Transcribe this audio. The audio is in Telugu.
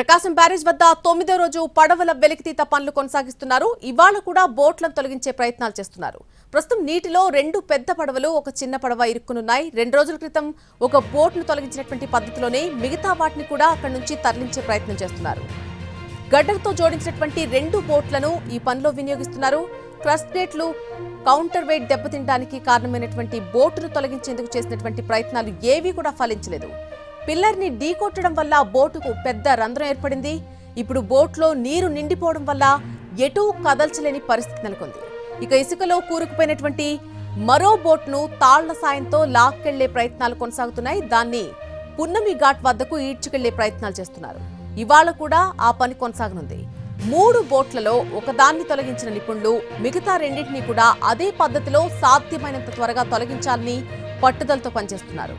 ప్రకాశం బ్యారేజ్ వద్ద 9వ రోజు పడవల వెలికితీత పనులు కొనసాగిస్తున్నారు. ఇవాళ కూడా బోట్లను తొలగించే ప్రయత్నాలు చేస్తున్నారు. ప్రస్తుతం నీటిలో 2 పెద్ద పడవలు, ఒక చిన్న పడవ ఇరుక్కునున్నాయి. 2 రోజుల క్రితం ఒక బోట్ను తొలగించినటువంటి పద్ధతిలోనే మిగతా వాటిని కూడా అక్కడి నుంచి తరలించే ప్రయత్నం చేస్తున్నారు. గడ్డలతో జోడించినటువంటి 2 బోట్లను ఈ పనిలో వినియోగిస్తున్నారు. క్రస్ట్ గేట్లు కౌంటర్ వెయిట్ దెబ్బతినడానికి కారణమైనటువంటి బోటును తొలగించేందుకు చేసినటువంటి ప్రయత్నాలు ఏవీ కూడా ఫలించలేదు. పిల్లర్ ని ఢీకొట్టడం వల్ల బోటుకు పెద్ద రంధ్రం ఏర్పడింది. ఇప్పుడు బోట్లో నీరు నిండిపోవడం వల్ల ఎటూ కదల్చలేని పరిస్థితి నెలకొంది. ఇక ఇసుకలో కూరుకుపోయినటువంటి మరో బోట్ను తాళ్ల సాయంతో లాక్కెళ్లే ప్రయత్నాలు కొనసాగుతున్నాయి. దాన్ని పున్నమి ఘాట్ వద్దకు ఈడ్చుకెళ్లే ప్రయత్నాలు చేస్తున్నారు. ఇవాళ కూడా ఆ పని కొనసాగనుంది. 3 బోట్లలో ఒకదాన్ని తొలగించిన నిపుణులు మిగతా 2టిని కూడా అదే పద్ధతిలో సాధ్యమైనంత త్వరగా తొలగించాలని పట్టుదలతో పనిచేస్తున్నారు.